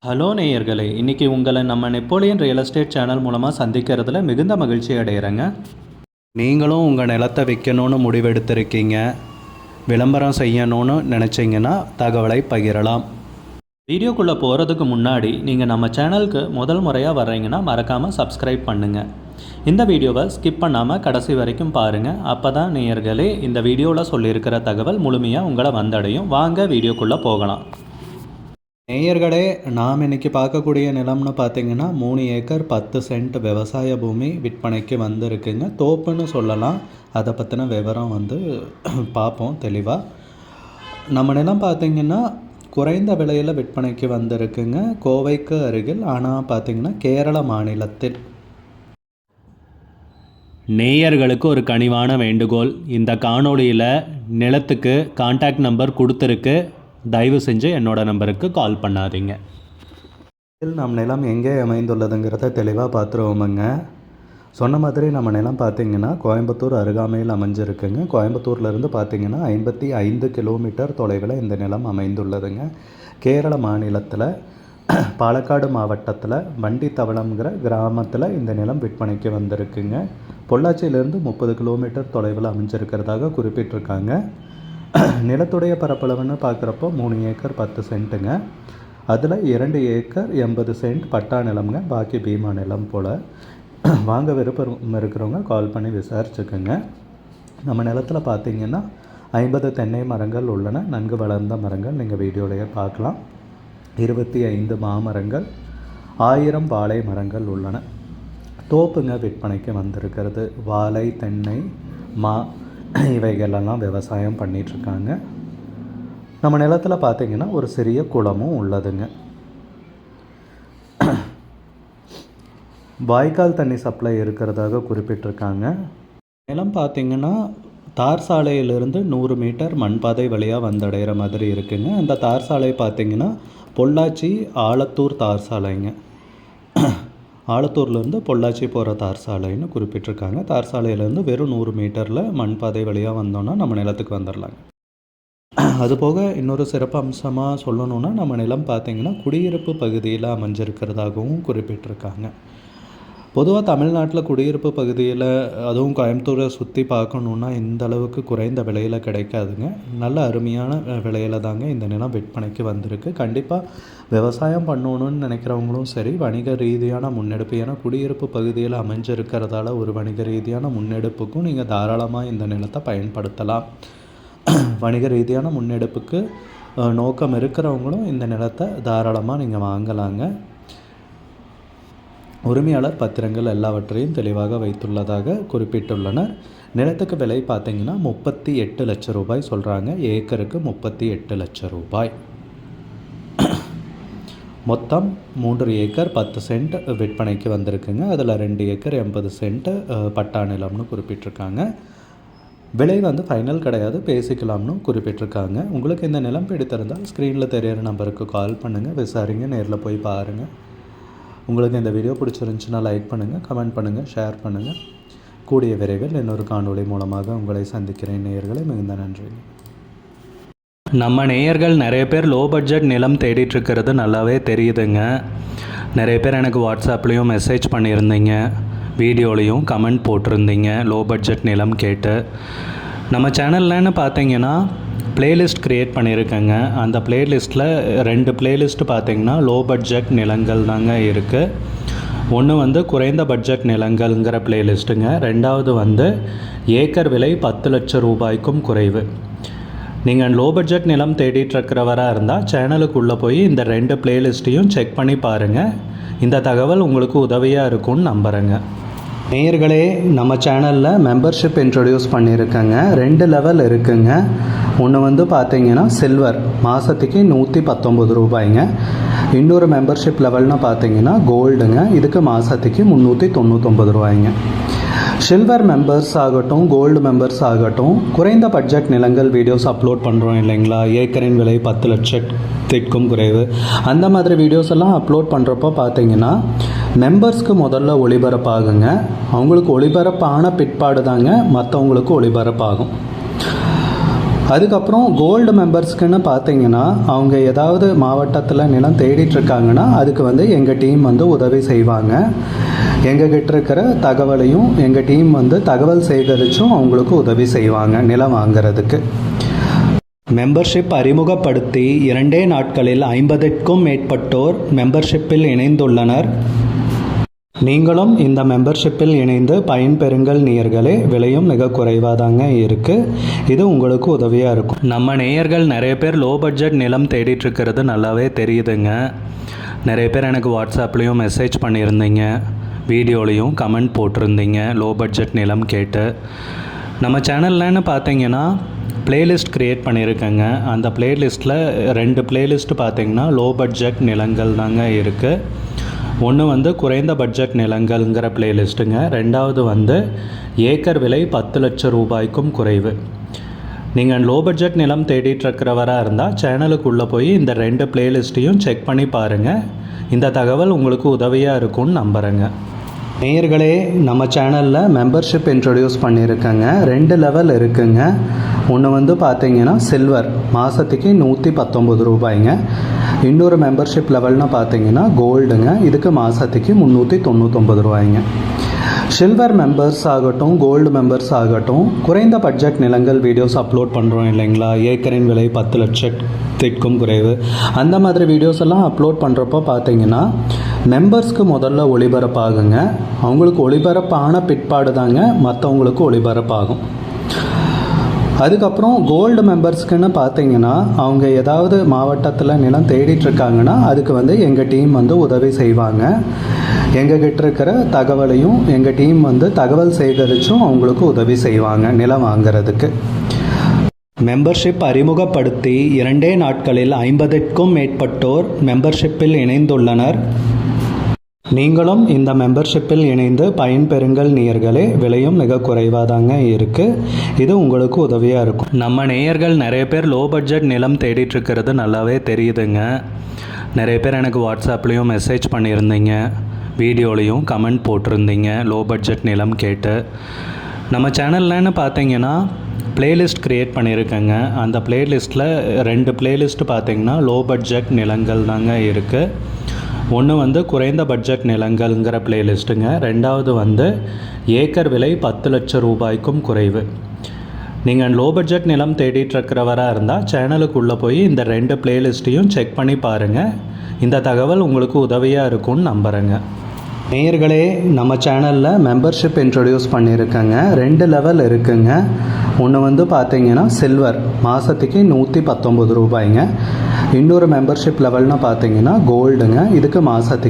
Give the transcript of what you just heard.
Hello நேயர்களே, இன்றைக்கி உங்களை நம்ம நெப்போலியன் ரியல் எஸ்டேட் சேனல் மூலமாக சந்திக்கிறதுல மிகுந்த மகிழ்ச்சி அடைகிறேங்க. நீங்களும் உங்கள் நிலத்தை விற்கணும்னு முடிவெடுத்திருக்கீங்க, விளம்பரம் செய்யணும்னு நினச்சிங்கன்னா தகவலை பகிரலாம். வீடியோக்குள்ளே போகிறதுக்கு முன்னாடி நீங்கள் நம்ம சேனலுக்கு முதல் முறையாக வர்றீங்கன்னா மறக்காமல் சப்ஸ்கிரைப் பண்ணுங்கள். இந்த வீடியோவை ஸ்கிப் பண்ணாமல் கடைசி வரைக்கும் பாருங்கள். அப்போ தான் நேயர்களே இந்த வீடியோவில் சொல்லியிருக்கிற தகவல் முழுமையாக உங்களை வந்தடையும். வாங்க வீடியோக்குள்ளே போகலாம். நேயர்களே, நாம் இன்றைக்கி பார்க்கக்கூடிய நிலம்னு பார்த்திங்கன்னா 3 ஏக்கர் 10 சென்ட் விவசாய பூமி விற்பனைக்கு வந்திருக்குங்க. தோப்புன்னு சொல்லலாம். அதை பற்றின விவரம் பார்ப்போம் தெளிவாக. நம்ம நிலம் பார்த்திங்கன்னா குறைந்த விலையில் விற்பனைக்கு வந்திருக்குங்க. கோவைக்கு அருகில், ஆனால் பார்த்திங்கன்னா கேரள மாநிலத்தில். நேயர்களுக்கு ஒரு கனிவான வேண்டுகோள், இந்த காணொளியில் நிலத்துக்கு கான்டாக்ட் நம்பர் கொடுத்துருக்கு. தயவு செஞ்சு என்னோடய நம்பருக்கு கால் பண்ணாதீங்க. நம் நிலம் எங்கே அமைந்துள்ளதுங்கிறத தெளிவாக பார்த்துருவோமுங்க. சொன்ன மாதிரி நம்ம நிலம் பார்த்திங்கன்னா கோயம்புத்தூர் அருகாமையில் அமைஞ்சிருக்குங்க. கோயம்புத்தூர்லேருந்து பார்த்திங்கன்னா 55 கிலோமீட்டர் தொலைவில் இந்த நிலம் அமைந்துள்ளதுங்க. கேரள மாநிலத்தில் பாலக்காடு மாவட்டத்தில் வண்டித்தவளம்ங்கிற கிராமத்தில் இந்த நிலம் விற்பனைக்கு வந்திருக்குங்க. பொள்ளாச்சியிலேருந்து 30 கிலோமீட்டர் தொலைவில் அமைஞ்சிருக்கிறதாக குறிப்பிட்டிருக்காங்க. நிலத்துடைய பரப்பளவுன்னு பார்க்குறப்போ 3 ஏக்கர் 10 சென்ட்டுங்க. அதில் 2 ஏக்கர் 80 சென்ட் பட்டா நிலம்ங்க. பாக்கி பீமா நிலம் போல். வாங்க விருப்பம் இருக்கிறவங்க கால் பண்ணி விசாரிச்சுக்கோங்க. நம்ம நிலத்தில் பார்த்திங்கன்னா 50 தென்னை மரங்கள் உள்ளன. நன்கு வளர்ந்த மரங்கள் நீங்கள் வீடியோலையே பார்க்கலாம். 25 மாமரங்கள், 1000 வாழை மரங்கள் உள்ளன. தோப்புங்க விற்பனைக்கு வந்திருக்கிறது. வாழை, தென்னை, மா இவைகளெல்லாம் விவசாயம் பண்ணிகிட்ருக்காங்க. நம்ம நிலத்தில் பார்த்திங்கன்னா ஒரு சிறிய குளமும் உள்ளதுங்க. வாய்க்கால் தண்ணி சப்ளை இருக்கிறதாக குறிப்பிட்டிருக்காங்க. நிலம் பார்த்திங்கன்னா தார் சாலையிலிருந்து 100 மீட்டர் மண்பாதை வழியாக வந்தடைகிற மாதிரி இருக்குங்க. அந்த தார் சாலை பார்த்திங்கன்னா பொள்ளாச்சி ஆலத்தூர் தார் சாலைங்க. ஆலத்தூர்லேருந்து பொள்ளாச்சி போகிற தார் சாலைன்னு குறிப்பிட்டிருக்காங்க. தார் சாலையிலேருந்து வெறும் 100 மீட்டரில் மண்பாதை வழியாக வந்தோன்னா நம்ம நிலத்துக்கு வந்துடலாங்க. அதுபோக இன்னொரு சிறப்பு அம்சமாக சொல்லணுன்னா, நம்ம நிலம் பார்த்திங்கன்னா குடியிருப்பு பகுதியில் அமைஞ்சிருக்கிறதாகவும் குறிப்பிட்டிருக்காங்க. பொதுவாக தமிழ்நாட்டில் குடியிருப்பு பகுதியில், அதுவும் கோயம்புத்தூரை சுற்றி பார்க்கணுன்னா இந்த அளவுக்கு குறைந்த விலையில் கிடைக்காதுங்க. நல்ல அருமையான விலையில் தாங்க இந்த நிலம் விற்பனைக்கு வந்திருக்கு. கண்டிப்பாக விவசாயம் பண்ணணுன்னு நினைக்கிறவங்களும் சரி, வணிக ரீதியான முன்னெடுப்பு, ஏன்னா குடியிருப்பு பகுதியில் அமைஞ்சிருக்கிறதால ஒரு வணிக ரீதியான முன்னெடுப்புக்கும் நீங்கள் தாராளமாக இந்த நிலத்தை பயன்படுத்தலாம். வணிக ரீதியான முன்னெடுப்புக்கு நோக்கம் இருக்கிறவங்களும் இந்த நிலத்தை தாராளமாக நீங்கள் வாங்கலாங்க. உரிமையாளர் பத்திரங்கள் எல்லாவற்றையும் தெளிவாக வைத்துள்ளதாக குறிப்பிட்டுள்ளனர். நிலத்துக்கு விலை பார்த்திங்கன்னா 38 லட்சம் ரூபாய் சொல்கிறாங்க. ஏக்கருக்கு 38 லட்சம் ரூபாய். மொத்தம் 3 ஏக்கர் 10 சென்ட் விற்பனைக்கு வந்திருக்குங்க. அதில் 2 ஏக்கர் 80 சென்ட் பட்டா நிலம்னு குறிப்பிட்டிருக்காங்க. விலை ஃபைனல் கிடையாது, பேசிக்கலாம்னு குறிப்பிட்டிருக்காங்க. உங்களுக்கு இந்த நிலம் பிடித்திருந்தால் ஸ்க்ரீனில் தெரியிற நம்பருக்கு கால் பண்ணுங்கள், விசாரிங்க, நேரில் போய் பாருங்கள். உங்களுக்கு இந்த வீடியோ பிடிச்சிருந்துச்சுன்னா லைக் பண்ணுங்கள், கமெண்ட் பண்ணுங்கள், ஷேர் பண்ணுங்கள். கூடிய விரைவில் இன்னொரு காணொளி மூலமாக உங்களை சந்திக்கிறேன். நேயர்களை மிகுந்த நன்றி. நம்ம நேயர்கள் நிறைய பேர் லோ பட்ஜெட் நிலம் தேடிட்டுருக்கிறது நல்லாவே தெரியுதுங்க. நிறைய பேர் எனக்கு வாட்ஸ்அப்லேயும் மெசேஜ் பண்ணியிருந்தீங்க, வீடியோலையும் கமெண்ட் போட்டிருந்தீங்க லோ பட்ஜெட் நிலம் கேட்டு. நம்ம சேனல்லன்னு பார்த்தீங்கன்னா பிளேலிஸ்ட் க்ரியேட் பண்ணியிருக்கேங்க. அந்த பிளேலிஸ்ட்டில் 2 பிளேலிஸ்ட் பார்த்திங்கன்னா லோ பட்ஜெட் நிலங்கள் தாங்க இருக்குது. ஒன்று குறைந்த பட்ஜெட் நிலங்கள்ங்கிற பிளேலிஸ்ட்டுங்க. ரெண்டாவது ஏக்கர் விலை 10 லட்சம் ரூபாய்க்கும் குறைவு. நீங்கள் லோ பட்ஜெட் நிலம் தேடிட்டுருக்கிறவராக இருந்தால் சேனலுக்குள்ளே போய் இந்த 2 பிளேலிஸ்ட்டையும் செக் பண்ணி பாருங்கள். இந்த தகவல் உங்களுக்கு உதவியாக இருக்கும்னு நம்புகிறேங்க. நேயர்களே, நம்ம சேனலில் மெம்பர்ஷிப் இன்ட்ரடியூஸ் பண்ணியிருக்கேங்க. 2 லெவல் இருக்குங்க. ஒன்று பார்த்திங்கன்னா சில்வர், மாதத்துக்கு 119 ரூபாய்ங்க. இன்னொரு மெம்பர்ஷிப் லெவல்னு பார்த்திங்கன்னா கோல்டுங்க. இதுக்கு மாதத்துக்கு 399 ரூபாய்ங்க. சில்வர் மெம்பர்ஸ் ஆகட்டும், கோல்டு மெம்பர்ஸ் ஆகட்டும், குறைந்த பட்ஜெட் நிலங்கள் வீடியோஸ் அப்லோட் பண்ணுறோம் இல்லைங்களா, ஏக்கரின் விலை 10 லட்சத்திற்கும் குறைவு, அந்த மாதிரி வீடியோஸ் எல்லாம் அப்லோட் பண்ணுறப்போ பார்த்திங்கன்னா மெம்பர்ஸ்க்கு முதல்ல ஒளிபரப்பாகுங்க. அவங்களுக்கு ஒளிபரப்பான பிற்பாடு தாங்க மற்றவங்களுக்கு ஒளிபரப்பாகும். அதுக்கப்புறம் கோல்டு மெம்பர்ஸ்க்குன்னு பார்த்தீங்கன்னா அவங்க ஏதாவது மாவட்டத்தில் நிலம் தேடிட்டுருக்காங்கன்னா அதுக்கு வந்து எங்கள் டீம் வந்து உதவி செய்வாங்க. எங்ககிட்ட இருக்கிற தகவலையும் எங்கள் டீம் வந்து தகவல் சேகரித்தும் அவங்களுக்கு உதவி செய்வாங்க நிலம் வாங்கிறதுக்கு. மெம்பர்ஷிப் அறிமுகப்படுத்தி 2 நாட்களில் 50க்கும் மேற்பட்டோர் மெம்பர்ஷிப்பில் இணைந்துள்ளனர். நீங்களும் இந்த மெம்பர்ஷிப்பில் இணைந்து பயன்பெறுங்கள் நேயர்களே. விலையும் மிக குறைவாக தாங்க இருக்குது. இது உங்களுக்கு உதவியாக இருக்கும். நம்ம நேயர்கள் நிறைய பேர் லோ பட்ஜெட் நிலம் தேடிட்டுருக்கிறது நல்லாவே தெரியுதுங்க. நிறைய பேர் எனக்கு வாட்ஸ்அப்லேயும் மெசேஜ் பண்ணியிருந்தீங்க, வீடியோலையும் கமெண்ட் போட்டிருந்தீங்க லோ பட்ஜெட் நிலம் கேட்டு. நம்ம சேனல்லன்னு பார்த்தீங்கன்னா பிளேலிஸ்ட் க்ரியேட் பண்ணியிருக்கேங்க. அந்த பிளேலிஸ்ட்டில் 2 பிளேலிஸ்ட்டு பார்த்தீங்கன்னா லோ பட்ஜெட் நிலங்கள் தாங்க இருக்குது. ஒன்று வந்து குறைந்த பட்ஜெட் நிலங்கள்ங்கிற பிளேலிஸ்ட்டுங்க. 2வது வந்து ஏக்கர் விலை 10 லட்சம் ரூபாய்க்கும் குறைவு. நீங்கள் லோ பட்ஜெட் நிலம் தேடிட்டுருக்கிறவராக இருந்தால் சேனலுக்குள்ளே போய் இந்த 2 பிளேலிஸ்ட்டையும் செக் பண்ணி பாருங்கள். இந்த தகவல் உங்களுக்கு உதவியாக இருக்கும்னு நம்புகிறேங்க. நேயர்களே, நம்ம சேனலில் மெம்பர்ஷிப் இன்ட்ரடியூஸ் பண்ணியிருக்கேங்க. 2 லெவல் இருக்குங்க. ஒன்று வந்து பார்த்தீங்கன்னா சில்வர், மாதத்துக்கு 119 ரூபாய்ங்க. இன்னொரு மெம்பர்ஷிப் லெவல்னு பார்த்தீங்கன்னா கோல்டுங்க, இதுக்கு மாதத்துக்கு 399 ரூபாய்ங்க. சில்வர் மெம்பர்ஸ் ஆகட்டும், கோல்டு மெம்பர்ஸ் ஆகட்டும், குறைந்த பட்ஜெட் நிலங்கள் வீடியோஸ் அப்லோட் பண்ணுறோம் இல்லைங்களா, ஏக்கரின் விலை 10 லட்சத்திற்கும் குறைவு, அந்த மாதிரி வீடியோஸ் எல்லாம் அப்லோட் பண்ணுறப்போ பார்த்தீங்கன்னா மெம்பர்ஸ்க்கு முதல்ல ஒளிபரப்பாகுங்க. அவங்களுக்கு ஒளிபரப்பான பிற்பாடு தாங்க மற்றவங்களுக்கு ஒளிபரப்பாகும். அதுக்கப்புறம் கோல்டு மெம்பர்ஸ்க்குன்னு பார்த்தீங்கன்னா அவங்க ஏதாவது மாவட்டத்தில் நிலம் தேடிட்டுருக்காங்கன்னா அதுக்கு வந்து எங்கள் டீம் வந்து உதவி செய்வாங்க. எங்ககிட்ட இருக்கிற தகவலையும் எங்கள் டீம் வந்து தகவல் சேகரித்தும் அவங்களுக்கு உதவி செய்வாங்க நிலம் வாங்கிறதுக்கு. மெம்பர்ஷிப் அறிமுகப்படுத்தி 2 நாட்களில் 50க்கும் மேற்பட்டோர் மெம்பர்ஷிப்பில் இணைந்துள்ளனர். நீங்களும் இந்த மெம்பர்ஷிப்பில் இணைந்து பயன்பெறுங்கள் நேயர்களே. விலையும் மிக குறைவாக தாங்க இருக்குது. இது உங்களுக்கு உதவியாக இருக்கும். நம்ம நேயர்கள் நிறைய பேர் லோ பட்ஜெட் நிலம் தேடிட்டுருக்கிறது நல்லாவே தெரியுதுங்க. நிறைய பேர் எனக்கு வாட்ஸ்அப்லேயும் மெசேஜ் பண்ணியிருந்தீங்க, வீடியோலையும் கமெண்ட் போட்டிருந்தீங்க லோ பட்ஜெட் நிலம் கேட்டு. நம்ம சேனல்லன்னு பார்த்தீங்கன்னா பிளேலிஸ்ட் க்ரியேட் பண்ணியிருக்கேங்க. அந்த பிளேலிஸ்ட்டில் 2 பிளேலிஸ்ட்டு பார்த்தீங்கன்னா லோ பட்ஜெட் நிலங்கள் தாங்க இருக்குது. ஒன்று வந்து குறைந்த பட்ஜெட் நிலங்கள்ங்கிற பிளேலிஸ்ட்டுங்க. 2வது வந்து ஏக்கர் விலை 10 லட்சம் ரூபாய்க்கும் குறைவு. நீங்கள் லோ பட்ஜெட் நிலம் தேடிட்டுருக்கிறவராக இருந்தால் சேனலுக்குள்ளே போய் இந்த 2 பிளேலிஸ்ட்டையும் செக் பண்ணி பாருங்கள். இந்த தகவல் உங்களுக்கு உதவியாக இருக்கும்னு நம்புகிறேங்க. நேயர்களே, நம்ம சேனலில் மெம்பர்ஷிப் இன்ட்ரடியூஸ் பண்ணியிருக்கேங்க. 2 லெவல் இருக்குங்க. ஒன்று வந்து பார்த்தீங்கன்னா சில்வர், மாதத்துக்கு 119 ரூபாய்ங்க. இன்னொரு மெம்பர்ஷிப் லெவல்னு பார்த்தீங்கன்னா கோல்டுங்க, இதுக்கு மாதத்துக்கு